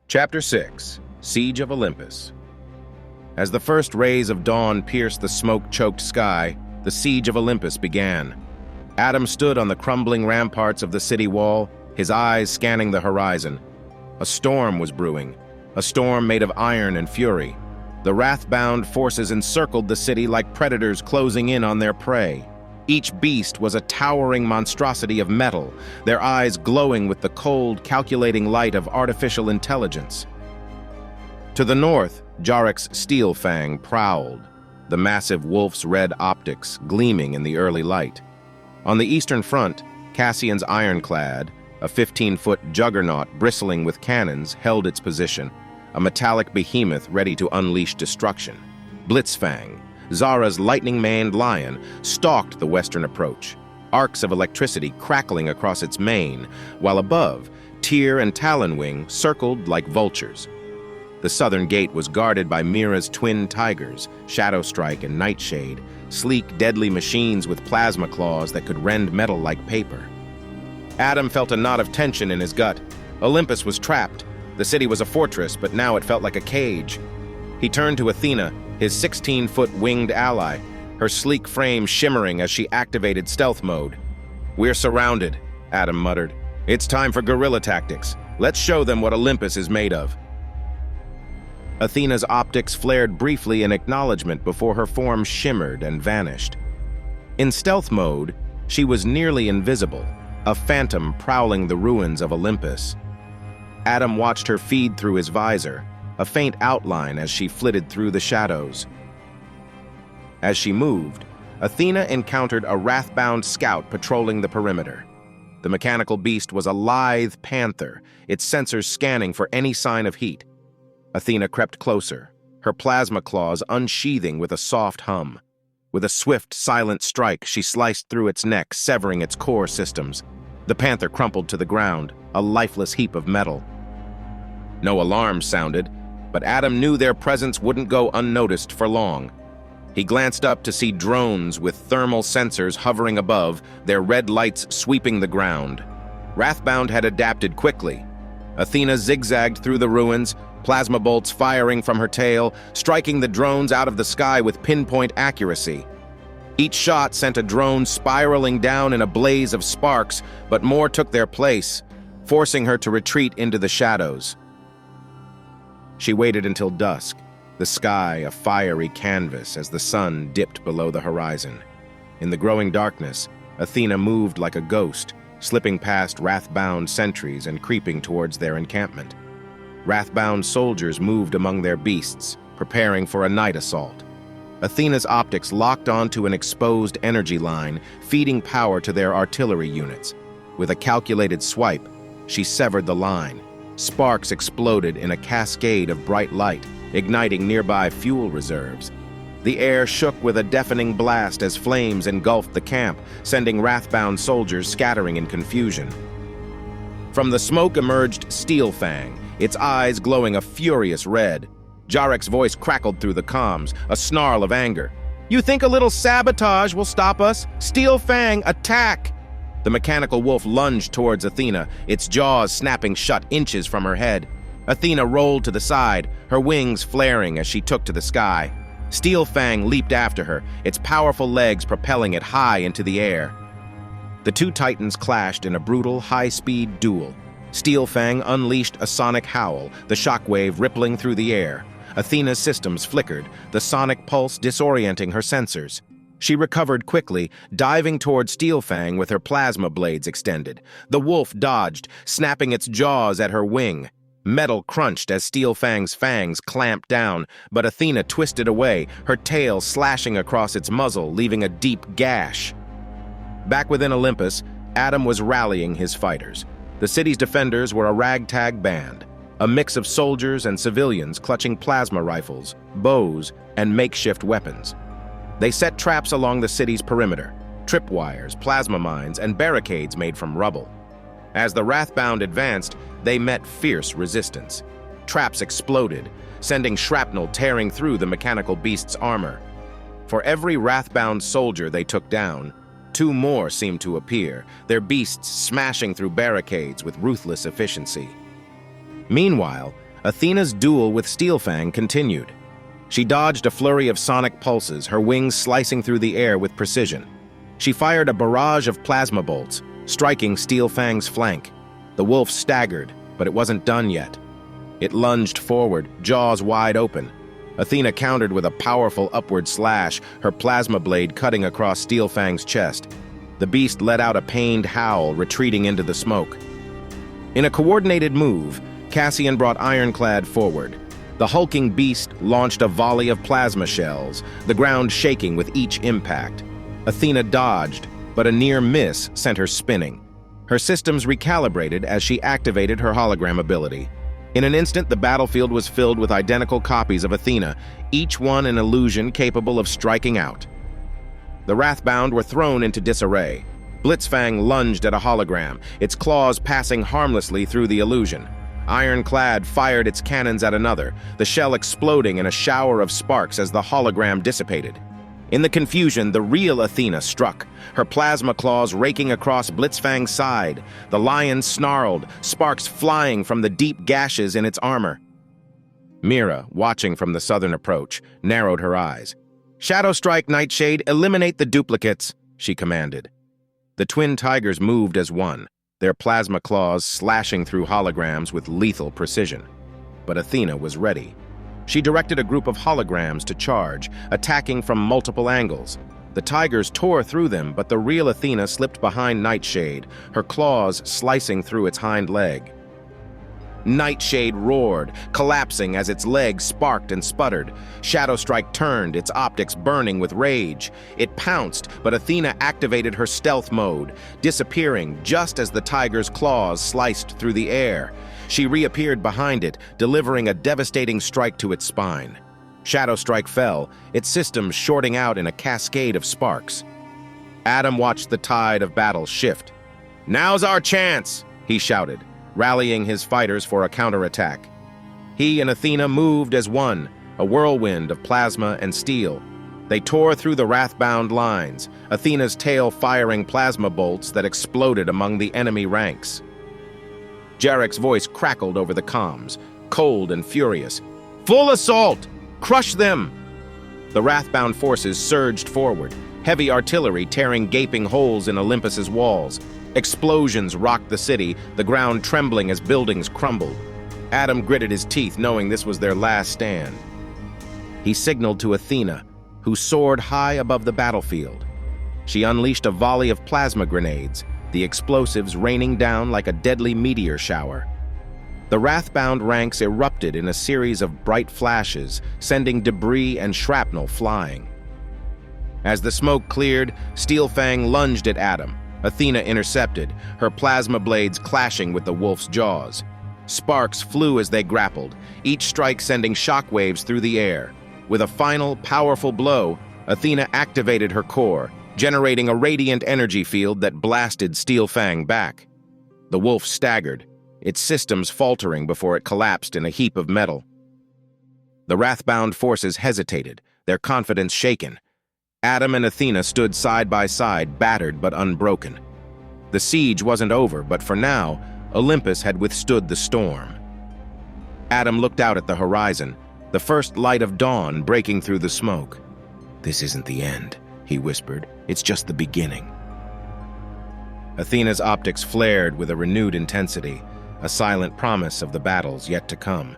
Chapter 6: Siege of Olympus. As the first rays of dawn pierced the smoke-choked sky, the Siege of Olympus began. Adam stood on the crumbling ramparts of the city wall, his eyes scanning the horizon. A storm was brewing, a storm made of iron and fury. The Wrathbound forces encircled the city like predators closing in on their prey. Each beast was a towering monstrosity of metal, their eyes glowing with the cold, calculating light of artificial intelligence. To the north, Jarek's steel fang prowled, the massive wolf's red optics gleaming in the early light. On the eastern front, Cassian's ironclad, a 15-foot juggernaut bristling with cannons, held its position, a metallic behemoth ready to unleash destruction. Blitzfang, Zara's lightning-maned lion, stalked the western approach, arcs of electricity crackling across its mane, while above, Tyr and Talonwing circled like vultures. The southern gate was guarded by Mira's twin tigers, Shadowstrike and Nightshade, sleek, deadly machines with plasma claws that could rend metal like paper. Adam felt a knot of tension in his gut. Olympus was trapped. The city was a fortress, but now it felt like a cage. He turned to Athena, his 16-foot winged ally, her sleek frame shimmering as she activated stealth mode. "We're surrounded," Adam muttered. "It's time for guerrilla tactics. Let's show them what Olympus is made of." Athena's optics flared briefly in acknowledgement before her form shimmered and vanished. In stealth mode, she was nearly invisible, a phantom prowling the ruins of Olympus. Adam watched her feed through his visor, a faint outline as she flitted through the shadows. As she moved, Athena encountered a Wrathbound scout patrolling the perimeter. The mechanical beast was a lithe panther, its sensors scanning for any sign of heat. Athena crept closer, her plasma claws unsheathing with a soft hum. With a swift, silent strike, she sliced through its neck, severing its core systems. The panther crumpled to the ground, a lifeless heap of metal. No alarm sounded, but Adam knew their presence wouldn't go unnoticed for long. He glanced up to see drones with thermal sensors hovering above, their red lights sweeping the ground. Wrathbound had adapted quickly. Athena zigzagged through the ruins, plasma bolts firing from her tail, striking the drones out of the sky with pinpoint accuracy. Each shot sent a drone spiraling down in a blaze of sparks, but more took their place, forcing her to retreat into the shadows. She waited until dusk, the sky a fiery canvas as the sun dipped below the horizon. In the growing darkness, Athena moved like a ghost, slipping past Wrathbound sentries and creeping towards their encampment. Wrathbound soldiers moved among their beasts, preparing for a night assault. Athena's optics locked onto an exposed energy line, feeding power to their artillery units. With a calculated swipe, she severed the line. Sparks exploded in a cascade of bright light, igniting nearby fuel reserves. The air shook with a deafening blast as flames engulfed the camp, sending Wrathbound soldiers scattering in confusion. From the smoke emerged Steelfang, its eyes glowing a furious red. Jarek's voice crackled through the comms, a snarl of anger. "You think a little sabotage will stop us? Steelfang, attack!" The mechanical wolf lunged towards Athena, its jaws snapping shut inches from her head. Athena rolled to the side, her wings flaring as she took to the sky. Steelfang leaped after her, its powerful legs propelling it high into the air. The two titans clashed in a brutal, high-speed duel. Steelfang unleashed a sonic howl, the shockwave rippling through the air. Athena's systems flickered, the sonic pulse disorienting her sensors. She recovered quickly, diving toward Steelfang with her plasma blades extended. The wolf dodged, snapping its jaws at her wing. Metal crunched as Steelfang's fangs clamped down, but Athena twisted away, her tail slashing across its muzzle, leaving a deep gash. Back within Olympus, Adam was rallying his fighters. The city's defenders were a ragtag band, a mix of soldiers and civilians clutching plasma rifles, bows, and makeshift weapons. They set traps along the city's perimeter, tripwires, plasma mines, and barricades made from rubble. As the Wrathbound advanced, they met fierce resistance. Traps exploded, sending shrapnel tearing through the mechanical beast's armor. For every Wrathbound soldier they took down, two more seemed to appear, their beasts smashing through barricades with ruthless efficiency. Meanwhile, Athena's duel with Steelfang continued. She dodged a flurry of sonic pulses, her wings slicing through the air with precision. She fired a barrage of plasma bolts, striking Steelfang's flank. The wolf staggered, but it wasn't done yet. It lunged forward, jaws wide open. Athena countered with a powerful upward slash, her plasma blade cutting across Steelfang's chest. The beast let out a pained howl, retreating into the smoke. In a coordinated move, Cassian brought Ironclad forward. The hulking beast launched a volley of plasma shells, the ground shaking with each impact. Athena dodged, but a near miss sent her spinning. Her systems recalibrated as she activated her hologram ability. In an instant, the battlefield was filled with identical copies of Athena, each one an illusion capable of striking out. The Wrathbound were thrown into disarray. Blitzfang lunged at a hologram, its claws passing harmlessly through the illusion. Ironclad fired its cannons at another, the shell exploding in a shower of sparks as the hologram dissipated. In the confusion, the real Athena struck, her plasma claws raking across Blitzfang's side. The lion snarled, sparks flying from the deep gashes in its armor. Mira, watching from the southern approach, narrowed her eyes. "Shadow Strike, Nightshade, eliminate the duplicates," she commanded. The twin tigers moved as one, their plasma claws slashing through holograms with lethal precision. But Athena was ready. She directed a group of holograms to charge, attacking from multiple angles. The tigers tore through them, but the real Athena slipped behind Nightshade, her claws slicing through its hind leg. Nightshade roared, collapsing as its legs sparked and sputtered. Shadow Strike turned, its optics burning with rage. It pounced, but Athena activated her stealth mode, disappearing just as the tiger's claws sliced through the air. She reappeared behind it, delivering a devastating strike to its spine. Shadow Strike fell, its systems shorting out in a cascade of sparks. Adam watched the tide of battle shift. "Now's our chance!" he shouted, rallying his fighters for a counterattack. He and Athena moved as one, a whirlwind of plasma and steel. They tore through the Wrathbound lines, Athena's tail firing plasma bolts that exploded among the enemy ranks. Jarek's voice crackled over the comms, cold and furious. "Full assault! Crush them!" The Wrathbound forces surged forward, heavy artillery tearing gaping holes in Olympus's walls. Explosions rocked the city, the ground trembling as buildings crumbled. Adam gritted his teeth, knowing this was their last stand. He signaled to Athena, who soared high above the battlefield. She unleashed a volley of plasma grenades, the explosives raining down like a deadly meteor shower. The Wrathbound ranks erupted in a series of bright flashes, sending debris and shrapnel flying. As the smoke cleared, Steelfang lunged at Adam. Athena intercepted, her plasma blades clashing with the wolf's jaws. Sparks flew as they grappled, each strike sending shockwaves through the air. With a final, powerful blow, Athena activated her core, generating a radiant energy field that blasted Steelfang back. The wolf staggered, its systems faltering before it collapsed in a heap of metal. The Wrathbound forces hesitated, their confidence shaken. Adam and Athena stood side by side, battered but unbroken. The siege wasn't over, but for now, Olympus had withstood the storm. Adam looked out at the horizon, the first light of dawn breaking through the smoke. "This isn't the end," he whispered. "It's just the beginning." Athena's optics flared with a renewed intensity, a silent promise of the battles yet to come.